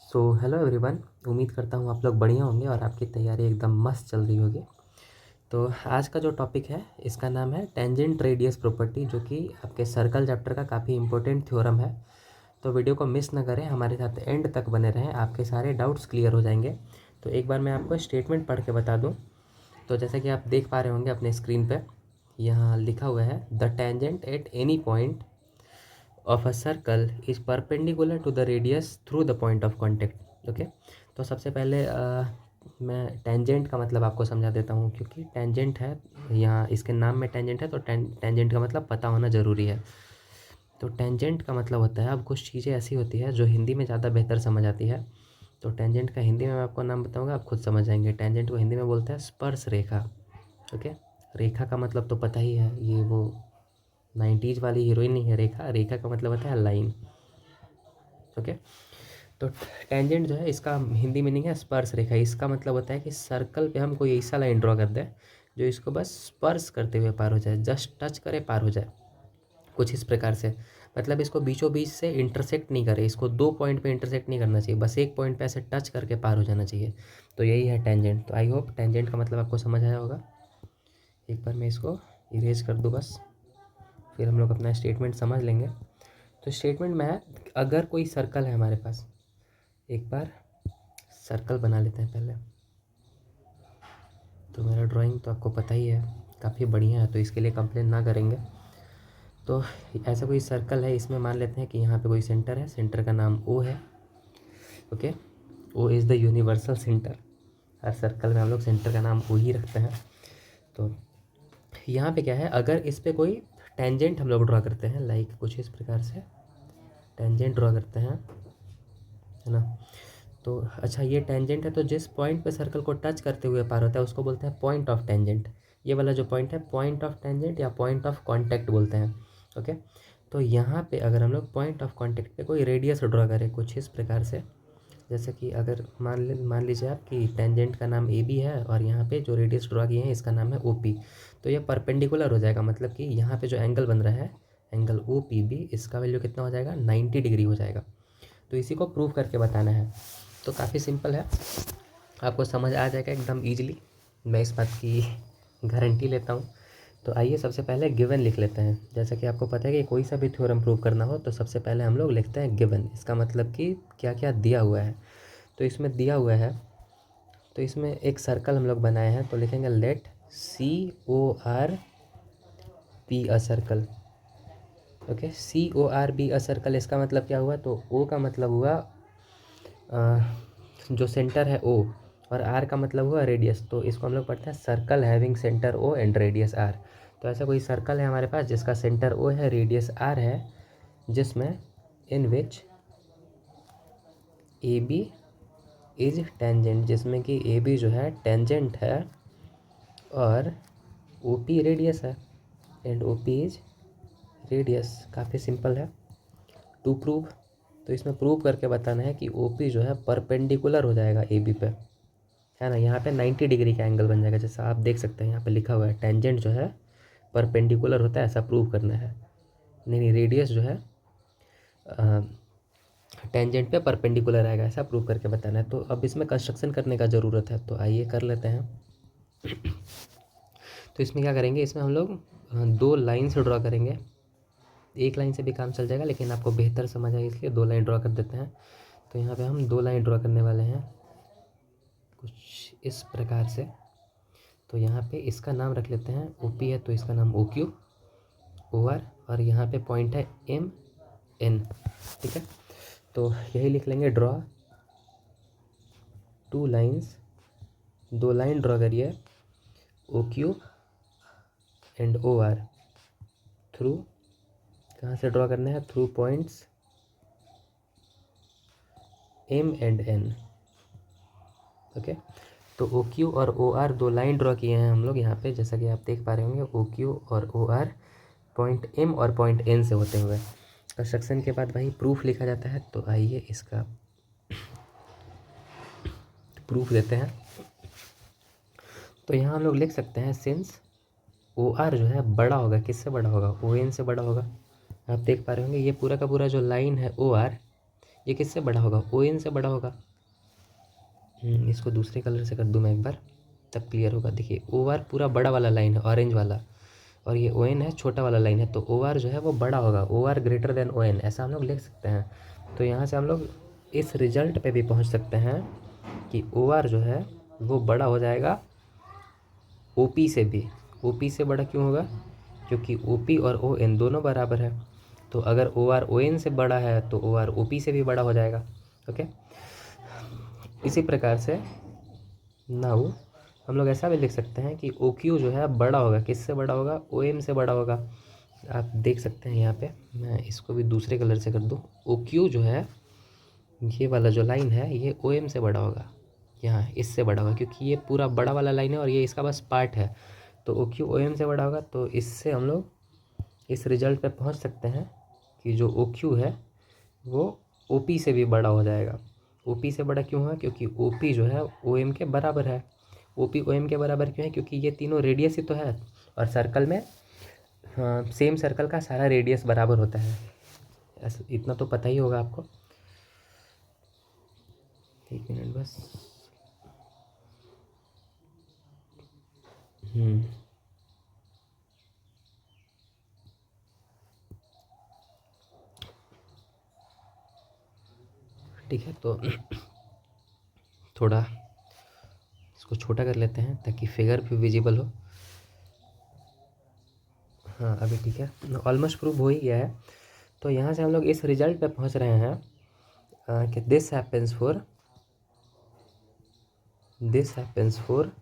Hello everyone. उम्मीद करता हूँ आप लोग बढ़िया होंगे और आपकी तैयारी एकदम मस्त चल रही होगी। तो आज का जो टॉपिक है इसका नाम है टेंजेंट रेडियस प्रॉपर्टी, जो कि आपके सर्कल चैप्टर का काफ़ी इंपॉर्टेंट थ्योरम है। तो वीडियो को मिस ना करें, हमारे साथ एंड तक बने रहें, आपके सारे डाउट्स क्लियर हो जाएंगे। तो एक बार मैं आपको स्टेटमेंट पढ़ के बता दूँ। तो जैसे कि आप देख पा रहे होंगे अपने स्क्रीन पर, यहाँ लिखा हुआ है the tangent at any point of a circle is perpendicular to the radius through the point of contact. Okay, तो सबसे पहले मैं टेंजेंट का मतलब आपको समझा देता हूँ, क्योंकि टेंजेंट है यहाँ इसके नाम में टेंजेंट है, तो टेंजेंट का मतलब पता होना ज़रूरी है। तो टेंजेंट का मतलब होता है, अब कुछ चीज़ें ऐसी होती है जो हिंदी में ज़्यादा बेहतर समझ आती है। तो टेंजेंट का हिंदी में मैं आपको नाम बताऊँगा, आप खुद समझ जाएंगे। टेंजेंट को हिंदी में बोलते हैं स्पर्श रेखा। ओके, रेखा का मतलब तो पता ही है, ये वो 90s वाली हीरोइन नहीं है रेखा। रेखा का मतलब होता है लाइन। ओके, तो टेंजेंट जो है इसका हिंदी मीनिंग है स्पर्श रेखा। इसका मतलब होता है कि सर्कल पे हम कोई ऐसा लाइन ड्रॉ कर दें जो इसको बस स्पर्श करते हुए पार हो जाए, जस्ट टच करे पार हो जाए, कुछ इस प्रकार से। मतलब इसको बीचों बीच से इंटरसेक्ट नहीं करे, इसको दो पॉइंट पे इंटरसेक्ट नहीं करना चाहिए, बस एक पॉइंट पे ऐसे टच करके पार हो जाना चाहिए। तो यही है टेंजेंट। तो आई होप टेंजेंट का मतलब आपको समझ आया होगा। एक बार मैं इसको इरेज कर दूँ बस, फिर हम लोग अपना स्टेटमेंट समझ लेंगे। तो स्टेटमेंट में है, अगर कोई सर्कल है हमारे पास, एक बार सर्कल बना लेते हैं पहले। तो मेरा ड्राइंग तो आपको पता ही है काफ़ी बढ़िया है, तो इसके लिए कंप्लेन ना करेंगे। तो ऐसा कोई सर्कल है, इसमें मान लेते हैं कि यहाँ पे कोई सेंटर है, सेंटर का नाम ओ है। Okay, O is the universal centre. हर सर्कल में हम लोग सेंटर का नाम ओ ही रखते हैं। तो यहाँ पे क्या है, अगर इस पर कोई टेंजेंट हम लोग ड्रा करते हैं, लाइक कुछ इस प्रकार से टेंजेंट ड्रा करते हैं, है ना। तो अच्छा, ये टेंजेंट है, तो जिस पॉइंट पे सर्कल को टच करते हुए पार होता है उसको बोलते हैं पॉइंट ऑफ टेंजेंट। ये वाला जो पॉइंट है पॉइंट ऑफ टेंजेंट या पॉइंट ऑफ कांटेक्ट बोलते हैं। ओके, तो यहाँ पे अगर हम लोग पॉइंट ऑफ कांटेक्ट पे कोई रेडियस ड्रॉ करें कुछ इस प्रकार से, जैसे कि अगर मान लीजिए आप कि टेंजेंट का नाम ए बी है और यहाँ पे जो रेडियस ड्रॉ किए हैं इसका नाम है ओ पी। तो ये परपेंडिकुलर हो जाएगा, मतलब कि यहाँ पे जो एंगल बन रहा है एंगल ओ पी बी, इसका वैल्यू कितना हो जाएगा, 90 डिग्री हो जाएगा। तो इसी को प्रूव करके बताना है। तो काफ़ी सिंपल है, आपको समझ आ जाएगा एकदम ईजिली, मैं इस बात की गारंटी लेता हूँ। तो आइए सबसे पहले गिवन लिख लेते हैं। जैसा कि आपको पता है कि कोई सा भी थ्योरम प्रूव करना हो तो सबसे पहले हम लोग लिखते हैं गिवन। इसका मतलब कि क्या क्या दिया हुआ है। तो इसमें दिया हुआ है, तो इसमें एक सर्कल हम लोग बनाए हैं, तो लिखेंगे let C O R be a circle. Okay, C O R be a circle, इसका मतलब क्या हुआ, तो ओ का मतलब हुआ जो सेंटर है ओ, और आर का मतलब हुआ रेडियस। तो इसको हम लोग पढ़ते हैं circle having centre O and radius R. तो ऐसा कोई सर्कल है हमारे पास जिसका सेंटर ओ है, रेडियस आर है, जिसमें in which A B is tangent, जिसमें कि ए बी जो है टेंजेंट है और ओ पी रेडियस है, and O P is radius. काफ़ी सिंपल है टू प्रूव। तो इसमें प्रूव करके बताना है कि ओ पी जो है परपेंडिकुलर हो जाएगा ए बी पे, है ना। यहाँ पे 90 डिग्री का एंगल बन जाएगा, जैसा आप देख सकते हैं यहाँ पे लिखा हुआ है टेंजेंट जो है परपेंडिकुलर होता है, ऐसा प्रूव करना है। नहीं, रेडियस जो है टेंजेंट पे परपेंडिकुलर आएगा, ऐसा प्रूव करके बताना है। तो अब इसमें कंस्ट्रक्शन करने का ज़रूरत है, तो आइए कर लेते हैं। तो इसमें क्या करेंगे, इसमें हम लोग दो लाइन से ड्रॉ करेंगे। एक लाइन से भी काम चल जाएगा, लेकिन आपको बेहतर समझ आए इसलिए दो लाइन ड्रॉ कर देते हैं। तो यहाँ पे हम दो लाइन ड्रॉ करने वाले हैं कुछ इस प्रकार से। तो यहाँ पे इसका नाम रख लेते हैं ओ पी है, तो इसका नाम ओ क्यू ओ आर, और यहाँ पे पॉइंट है एम एन। ठीक है, तो यही लिख लेंगे, ड्रॉ टू लाइन्स, दो लाइन ड्रॉ करिए O Q and O R through, कहाँ से ड्रॉ करना है, through points M and N. Okay, तो ओ क्यू और ओ आर दो लाइन ड्रॉ किए हैं हम लोग यहाँ पे, जैसा कि आप देख पा रहे होंगे ओ क्यू और ओ आर पॉइंट एम और पॉइंट एन से होते हुए। कंस्ट्रक्शन के बाद वही प्रूफ लिखा जाता है। तो आइए इसका प्रूफ देते हैं। तो यहाँ हम लोग लिख सकते हैं सिंस ओ आर जो है बड़ा होगा, किससे बड़ा होगा, ओ एन से बड़ा होगा। आप देख पा रहे होंगे ये पूरा का पूरा जो लाइन है ओ आर, ये किससे बड़ा होगा, ओ एन से बड़ा होगा। इसको दूसरे कलर से कर दूँ मैं एक बार, तब क्लियर होगा। देखिए ओ आर पूरा बड़ा वाला लाइन है, ऑरेंज वाला, और ये ओ एन है छोटा वाला लाइन है, तो ओ आर जो है वो बड़ा होगा, O R greater than O N, ऐसा हम लोग लिख सकते हैं। तो यहाँ से हम लोग इस रिजल्ट पे भी पहुँच सकते हैं कि ओ आर जो है वो बड़ा हो जाएगा ओ पी से भी। ओ पी से बड़ा क्यों होगा, क्योंकि ओ पी और ओ एन दोनों बराबर है। तो अगर ओ आर ओ एन से बड़ा है तो ओ आर ओ पी से भी बड़ा हो जाएगा। ओके, इसी प्रकार से नाउ हम लोग ऐसा भी लिख सकते हैं कि ओ क्यू जो है बड़ा होगा, किससे बड़ा होगा, ओ एम से बड़ा होगा। आप देख सकते हैं यहाँ पे, मैं इसको भी दूसरे कलर से कर दूँ। ओ क्यू जो है, ये वाला जो लाइन है ये ओ एम से बड़ा होगा, यहाँ इससे बड़ा होगा, क्योंकि ये पूरा बड़ा वाला लाइन है और ये इसका बस पार्ट है। तो ओ क्यू ओ एम से बड़ा होगा, तो इससे हम लोग इस रिजल्ट पे पहुँच सकते हैं कि जो ओ क्यू है वो ओ पी से भी बड़ा हो जाएगा। ओ पी से बड़ा क्यों है, क्योंकि ओ पी जो है ओ एम के बराबर है। ओ पी ओ एम के बराबर क्यों है, क्योंकि ये तीनों रेडियस ही तो है, और सर्कल में सेम सर्कल का सारा रेडियस बराबर होता है। ऐसा इतना तो पता ही होगा आपको। एक मिनट बस। ठीक है, तो थोड़ा इसको छोटा कर लेते हैं ताकि फिगर भी विजिबल हो। हाँ अभी ठीक है, ऑलमोस्ट प्रूव हो ही गया है। तो यहाँ से हम लोग इस रिजल्ट पे पहुँच रहे हैं कि this happens for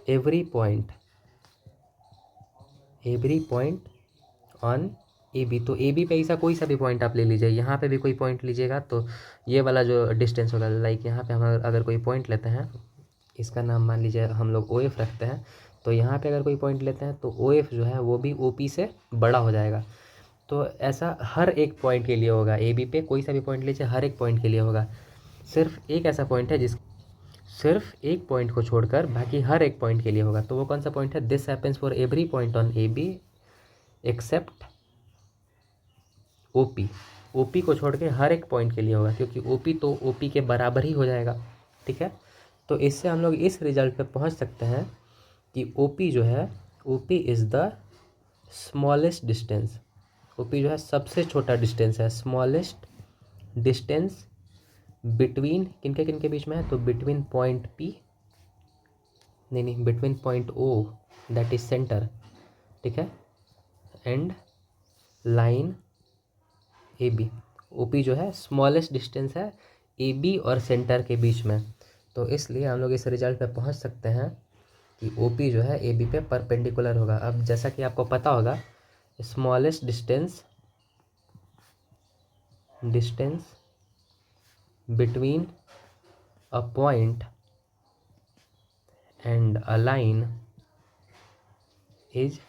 every point on A B. तो ए बी पे ऐसा कोई सा भी पॉइंट आप ले लीजिए, यहाँ पे भी कोई पॉइंट लीजिएगा तो ये वाला जो डिस्टेंस होगा, लाइक यहाँ पे हम अगर कोई पॉइंट लेते हैं, इसका नाम मान लीजिए हम लोग ओ एफ रखते हैं, तो यहाँ पे अगर कोई पॉइंट लेते हैं तो ओ एफ जो है वो भी ओ पी से बड़ा हो जाएगा। तो ऐसा हर एक पॉइंट के लिए होगा, ए बी पे कोई सा भी पॉइंट लीजिए हर एक पॉइंट के लिए होगा। सिर्फ एक ऐसा पॉइंट है सिर्फ एक पॉइंट को छोड़कर बाकी हर एक पॉइंट के लिए होगा। तो वो कौन सा पॉइंट है, this happens for every point on A B except O P. O P को छोड़ के हर एक पॉइंट के लिए होगा, क्योंकि ओ पी तो ओ पी के बराबर ही हो जाएगा। ठीक है, तो इससे हम लोग इस रिजल्ट पे पहुंच सकते हैं कि ओ पी जो है, O P is the smallest distance. O P जो है सबसे छोटा डिस्टेंस है, स्मॉलेस्ट डिस्टेंस बिटवीन किनके किनके बीच में है, तो बिटवीन पॉइंट पी, नहीं between point O that is centre, ठीक है, and line A B. O P जो है स्मॉलेस्ट डिस्टेंस है ए बी और सेंटर के बीच में। तो इसलिए हम लोग इस रिजल्ट पे पहुंच सकते हैं कि ओ पी जो है ए बी पे परपेंडिकुलर होगा। अब जैसा कि आपको पता होगा, smallest distance between a point and a line is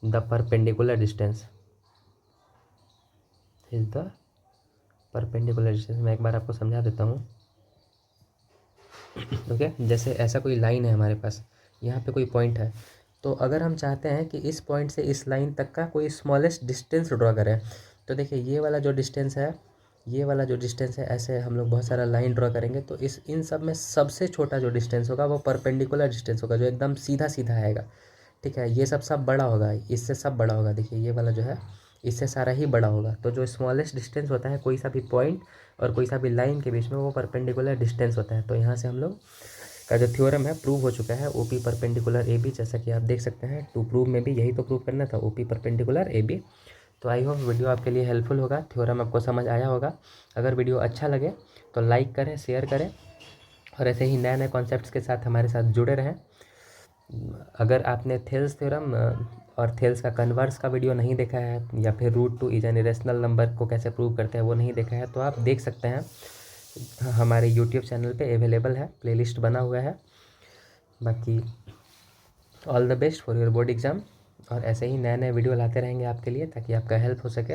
the perpendicular distance, मैं एक बार आपको समझा देता हूँ। ओके, जैसे ऐसा कोई लाइन है हमारे पास, यहाँ पे कोई पॉइंट है, तो अगर हम चाहते हैं कि इस पॉइंट से इस लाइन तक का कोई स्मॉलेस्ट डिस्टेंस ड्रॉ करें, तो देखिए ये वाला जो डिस्टेंस है, ऐसे हम लोग बहुत सारा लाइन ड्रॉ करेंगे, तो इन सब में सबसे छोटा जो डिस्टेंस होगा वो परपेंडिकुलर डिस्टेंस होगा, जो एकदम सीधा सीधा आएगा। ठीक है, ये सब बड़ा होगा, इससे सब बड़ा होगा। देखिए ये वाला जो है इससे सारा ही बड़ा होगा। तो जो स्मॉलेस्ट डिस्टेंस होता है कोई सा भी पॉइंट और कोई सा भी लाइन के बीच में, वो परपेंडिकुलर डिस्टेंस होता है। तो यहाँ से हम लोग का जो थ्योरम है प्रूव हो चुका है, O P perpendicular A B, जैसा कि आप देख सकते हैं। टू प्रूव में भी यही तो प्रूव करना था, O P perpendicular A B. तो आई होप वीडियो आपके लिए हेल्पफुल होगा, थ्योरम आपको समझ आया होगा। अगर वीडियो अच्छा लगे तो लाइक करें, शेयर करें, और ऐसे ही नए नए कॉन्सेप्ट्स के साथ हमारे साथ जुड़े रहें। अगर आपने थेल्स थ्योरम और थेल्स का कन्वर्स का वीडियो नहीं देखा है, या फिर root two is an irrational number को कैसे प्रूव करते हैं वो नहीं देखा है, तो आप देख सकते हैं, हमारे यूट्यूब चैनल पे अवेलेबल है, प्लेलिस्ट बना हुआ है। बाकी all the best for your board exam, और ऐसे ही नए नए वीडियो लाते रहेंगे आपके लिए ताकि आपका हेल्प हो सके।